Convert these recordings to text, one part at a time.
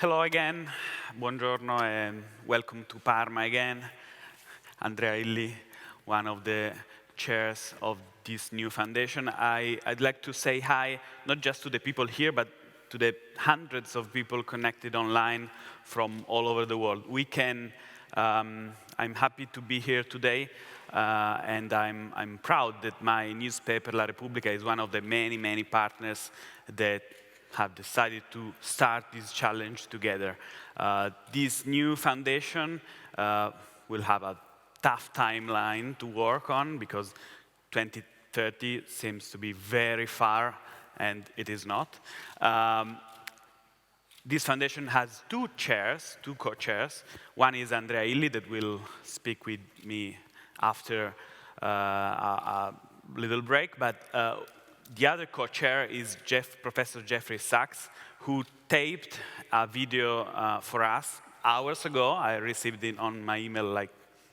Hello again, buongiorno, and welcome to Parma again. Andrea Illy, one of the chairs of this new foundation. I'd like to say hi, not just to the people here, but to the hundreds of people connected online from all over the world. I'm happy to be here today, and I'm proud that my newspaper, La Repubblica, is one of the many partners that have decided to start this challenge together. This new foundation will have a tough timeline to work on because 2030 seems to be very far, and it is not. This foundation has two co-chairs. One is Andrea Illy, that will speak with me after a little break, but the other co-chair is Professor Jeffrey Sachs, who taped a video for us hours ago. I received it on my email like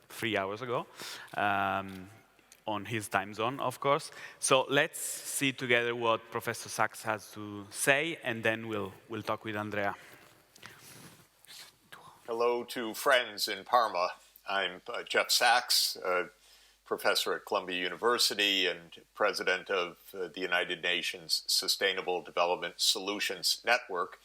3 hours ago, on his time zone, of course. So let's see together what Professor Sachs has to say, and then we'll talk with Andrea. Hello to friends in Parma. I'm Jeff Sachs, professor at Columbia University and president of the United Nations Sustainable Development Solutions Network.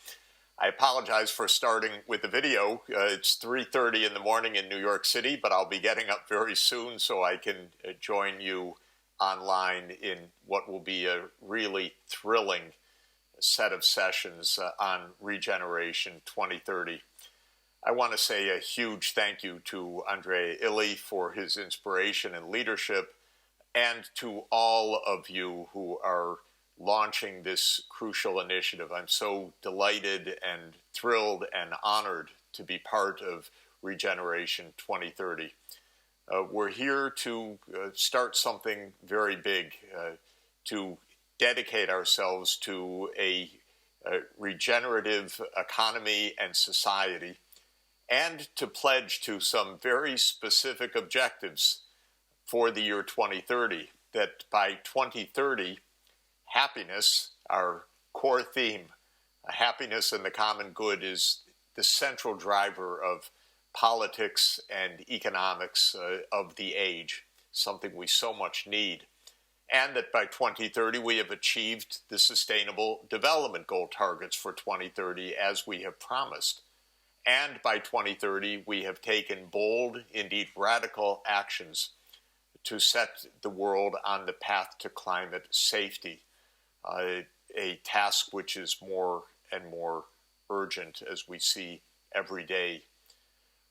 I apologize for starting with the video. It's 3:30 in the morning in New York City, but I'll be getting up very soon so I can join you online in what will be a really thrilling set of sessions on Regeneration 2030. I want to say a huge thank you to Andrea Illy for his inspiration and leadership, and to all of you who are launching this crucial initiative. I'm so delighted and thrilled and honored to be part of Regeneration 2030. We're here to start something very big, to dedicate ourselves to a regenerative economy and society, and to pledge to some very specific objectives for the year 2030, that by 2030, happiness, our core theme, happiness and the common good, is the central driver of politics and economics of the age, something we so much need. And that by 2030, we have achieved the Sustainable Development Goal targets for 2030 as we have promised. And by 2030, we have taken bold, indeed radical actions to set the world on the path to climate safety, a task which is more and more urgent as we see every day.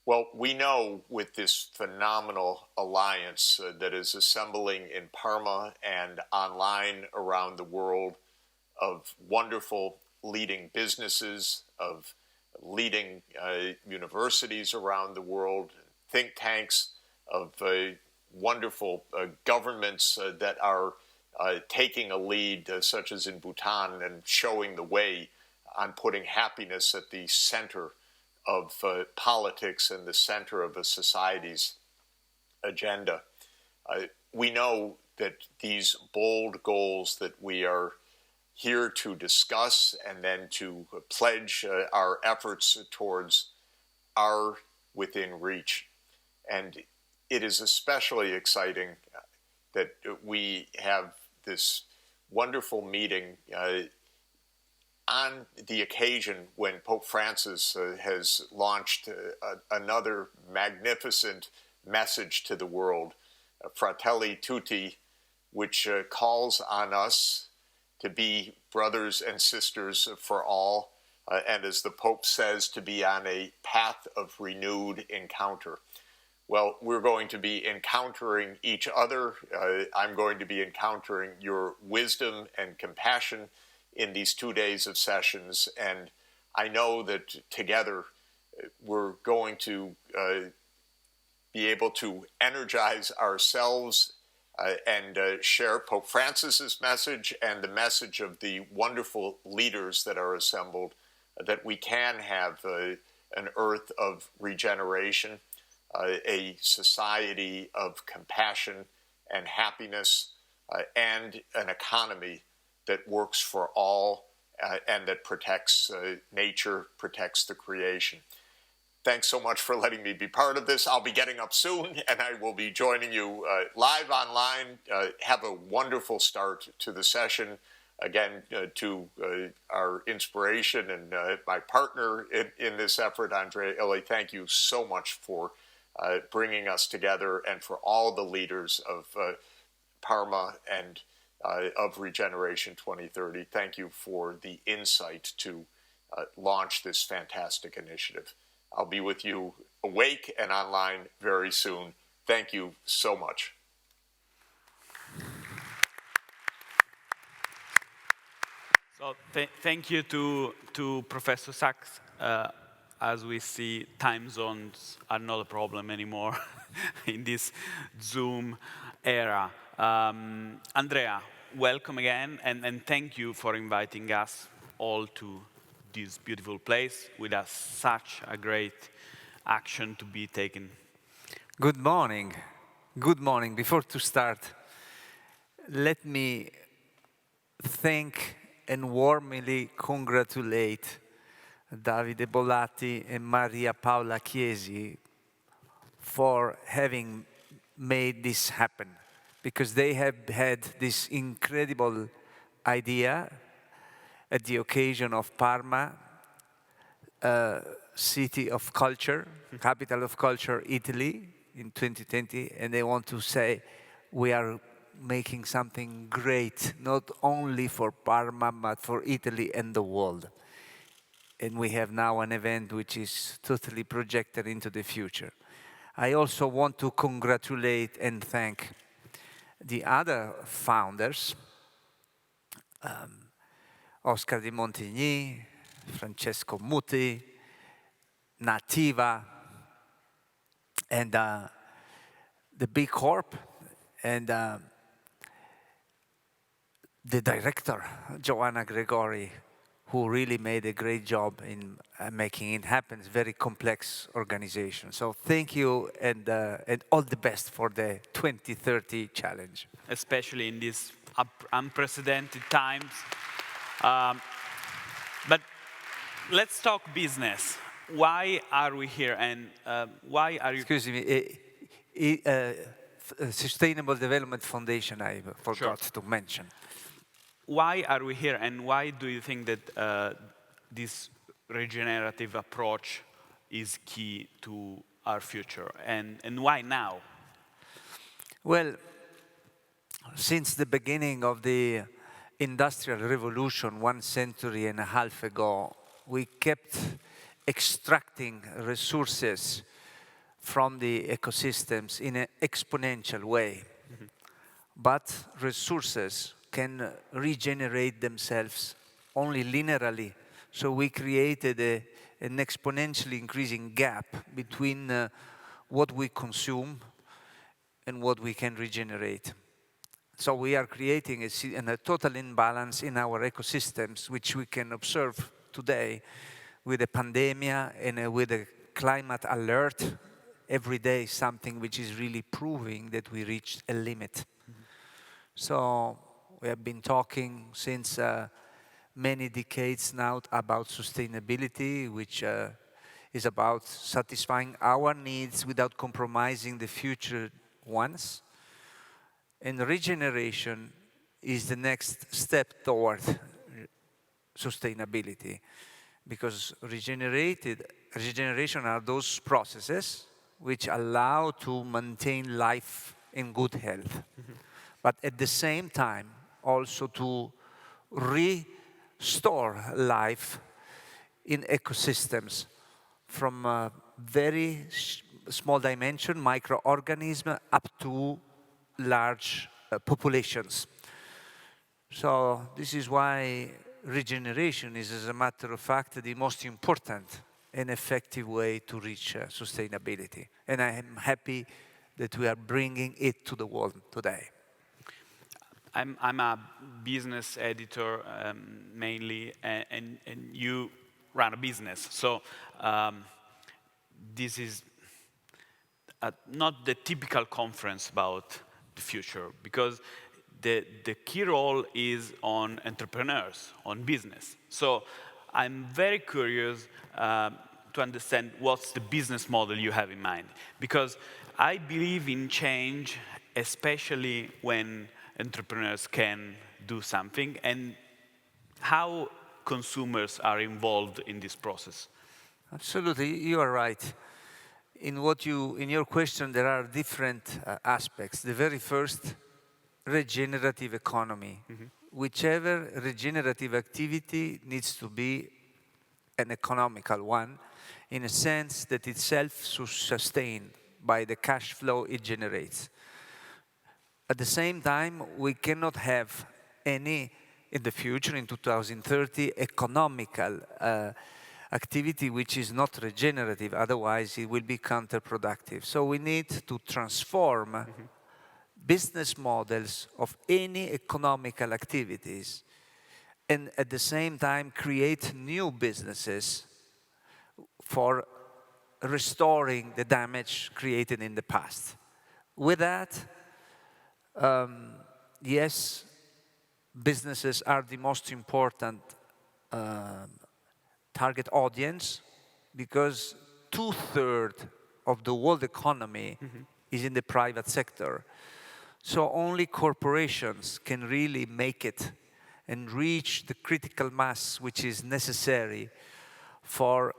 Well, we know with this phenomenal alliance that is assembling in Parma and online around the world, of wonderful leading businesses, of leading universities around the world, think tanks, of wonderful governments that are taking a lead, such as in Bhutan, and showing the way on putting happiness at the center of politics and the center of a society's agenda. We know that these bold goals that we are here to discuss and then to pledge our efforts towards are within reach. And it is especially exciting that we have this wonderful meeting on the occasion when Pope Francis has launched another magnificent message to the world, Fratelli Tutti, which calls on us to be brothers and sisters for all, and as the Pope says, to be on a path of renewed encounter. Well, we're going to be encountering each other. I'm going to be encountering your wisdom and compassion in these 2 days of sessions, and I know that together we're going to be able to energize ourselves and share Pope Francis's message and the message of the wonderful leaders that are assembled, that we can have an earth of regeneration, a society of compassion and happiness, and an economy that works for all and that protects nature, protects the creation. Thanks so much for letting me be part of this. I'll be getting up soon, and I will be joining you live online. Have a wonderful start to the session. Again, to our inspiration and my partner in this effort, Andrea Illy, thank you so much for bringing us together, and for all the leaders of Parma and of Regeneration 2030. Thank you for the insight to launch this fantastic initiative. I'll be with you awake and online very soon. Thank you so much. So thank you to Professor Sachs. As we see, time zones are not a problem anymore in this Zoom era. Andrea, welcome again, and thank you for inviting us all to this beautiful place with such a great action to be taken. Good morning. Good morning. Before to start, let me thank and warmly congratulate Davide Bollatti and Maria Paola Chiesi for having made this happen, because they have had this incredible idea at the occasion of Parma, city of culture, capital of culture, Italy, in 2020, and they want to say, we are making something great, not only for Parma, but for Italy and the world. And we have now an event which is totally projected into the future. I also want to congratulate and thank the other founders, Oscar de Montigny, Francesco Muti, Nativa, and the B Corp, and the director, Joanna Gregori, who really made a great job in making it happen. It's a very complex organization. So thank you, and all the best for the 2030 challenge. Especially in these unprecedented times. But let's talk business. Why are we here, and why are you... Excuse me, Sustainable Development Foundation, I forgot to mention. Why are we here, and why do you think that this regenerative approach is key to our future, and why now? Well, since the beginning of the Industrial Revolution 1.5 centuries ago, we kept extracting resources from the ecosystems in an exponential way. Mm-hmm. But resources can regenerate themselves only linearly. So we created an exponentially increasing gap between what we consume and what we can regenerate. So we are creating a total imbalance in our ecosystems, which we can observe today with the pandemic and with the climate alert. Every day something which is really proving that we reached a limit. Mm-hmm. So we have been talking since many decades now about sustainability, which is about satisfying our needs without compromising the future ones. And regeneration is the next step toward sustainability, because regeneration are those processes which allow to maintain life in good health, mm-hmm. but at the same time also to restore life in ecosystems from a very small dimension, microorganism, up to large populations. So this is why regeneration is, as a matter of fact, the most important and effective way to reach sustainability. And I am happy that we are bringing it to the world today. I'm a business editor mainly, and you run a business. So this is not the typical conference about the future, because the key role is on entrepreneurs, on business. So I'm very curious to understand what's the business model you have in mind. Because I believe in change, especially when entrepreneurs can do something, and how consumers are involved in this process. Absolutely, you are right. In your question, there are different aspects. The very first, regenerative economy. Whichever regenerative activity needs to be an economical one, in a sense that it's self-sustained by the cash flow it generates. At the same time, we cannot have any, in the future, in 2030, economical activity which is not regenerative, otherwise it will be counterproductive. So we need to transform business models of any economical activities, and at the same time create new businesses for restoring the damage created in the past. With that, yes, businesses are the most important target audience, because 2/3 of the world economy is in the private sector. So only corporations can really make it and reach the critical mass which is necessary for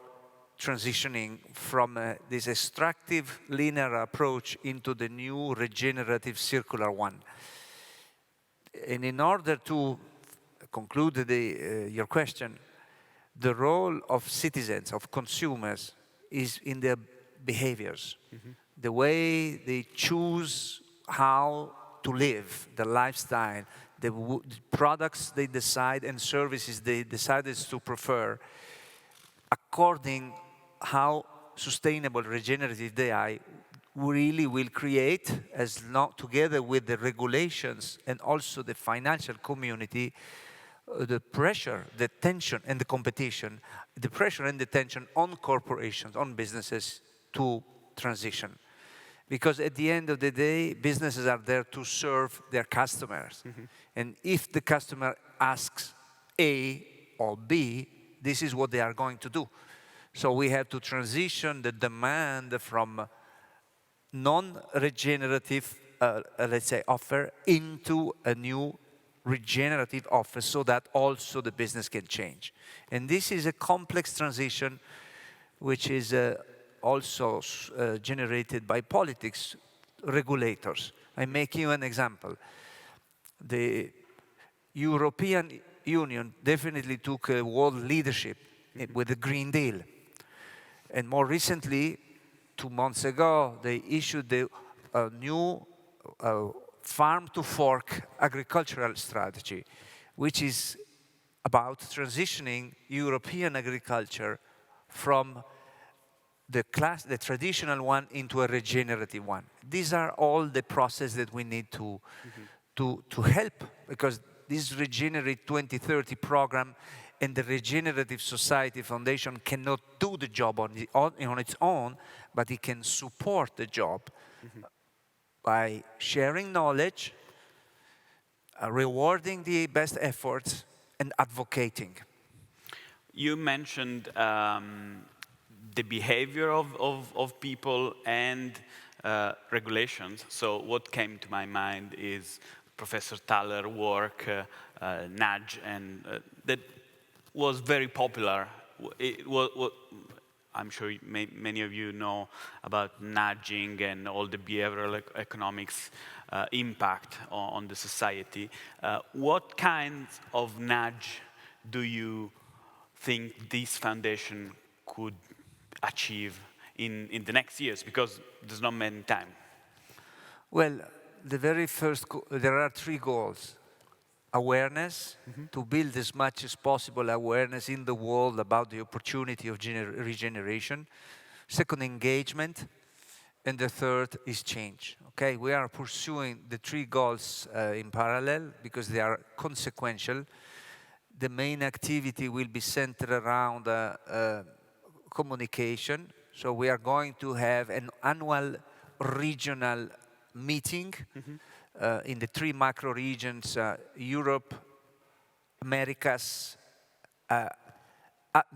transitioning from this extractive linear approach into the new regenerative circular one. And in order to conclude your question, the role of citizens, of consumers, is in their behaviors. The way they choose how to live, the lifestyle, the products they decide and services they decided to prefer, according how sustainable, regenerative they are, really will create, as long, together with the regulations and also the financial community, the pressure, the tension and the competition, the pressure and the tension on corporations, on businesses to transition. Because at the end of the day, businesses are there to serve their customers. And if the customer asks A or B, this is what they are going to do. So we have to transition the demand from non-regenerative, let's say, offer into a new regenerative offer, so that also the business can change. And this is a complex transition which is also generated by politics, regulators. I make you an example. The European Union definitely took a world leadership with the Green Deal. And more recently, 2 months ago, they issued the new farm-to-fork agricultural strategy, which is about transitioning European agriculture from the traditional one into a regenerative one. These are all the processes that we need to help, because this Regenerate 2030 program and the Regenerative Society Foundation cannot do the job on its own, but it can support the job by sharing knowledge, rewarding the best efforts, and advocating. You mentioned the behavior of people and regulations. So what came to my mind is Professor Thaler's work, Nudge, and that was very popular. I'm sure many of you know about nudging and all the behavioral economics impact on the society. What kinds of nudge do you think this foundation could achieve in the next years? Because there's not many time. Well, the very first, there are 3 goals. Awareness, to build as much as possible awareness in the world about the opportunity of regeneration. Second, engagement. And the third is change. Okay, we are pursuing the 3 goals in parallel because they are consequential. The main activity will be centered around communication. So we are going to have an annual regional meeting in the 3 macro regions, Europe, Americas,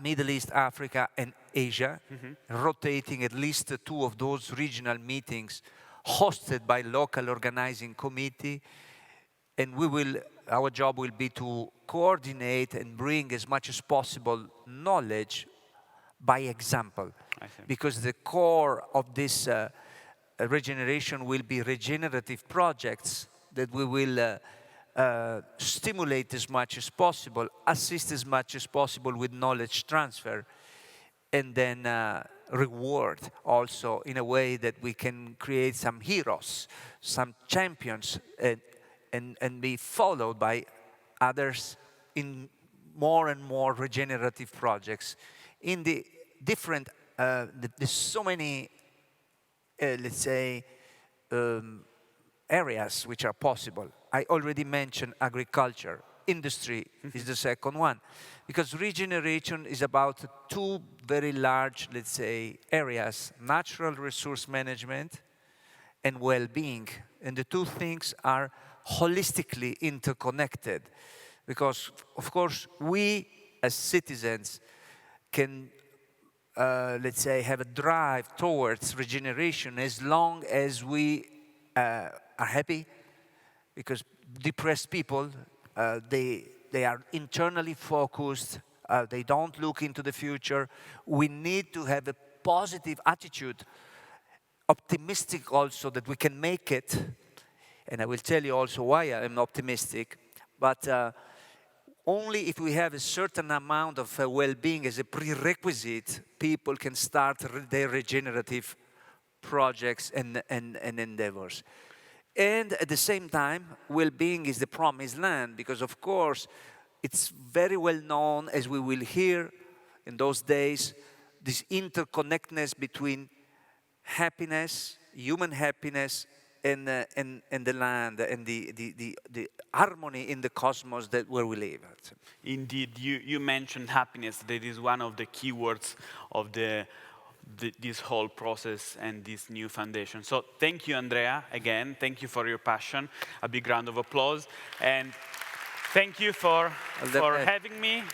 Middle East, Africa, and Asia, rotating at least 2 of those regional meetings hosted by local organizing committee. And our job will be to coordinate and bring as much as possible knowledge by example. Because the core of this regeneration will be regenerative projects that we will stimulate as much as possible, assist as much as possible with knowledge transfer, and then reward also in a way that we can create some heroes, some champions, and be followed by others in more and more regenerative projects. In the different, there's so many, let's say, areas which are possible. I already mentioned agriculture. Industry is the second one. Because regeneration is about 2 very large, let's say, areas: natural resource management and well-being. And the 2 things are holistically interconnected. Because, of course, we as citizens can, let's say, have a drive towards regeneration as long as we are happy. Because depressed people, they are internally focused, they don't look into the future. We need to have a positive attitude, optimistic also that we can make it. And I will tell you also why I am optimistic. But only if we have a certain amount of well-being as a prerequisite, people can start their regenerative projects and endeavors. And at the same time, well-being is the promised land, because of course, it's very well known, as we will hear in those days, this interconnectedness between happiness, human happiness, and the land, and the harmony in the cosmos where we live. Indeed, you mentioned happiness. That is one of the key words of this whole process and this new foundation. So thank you, Andrea, again. Thank you for your passion. A big round of applause. And thank you for having me.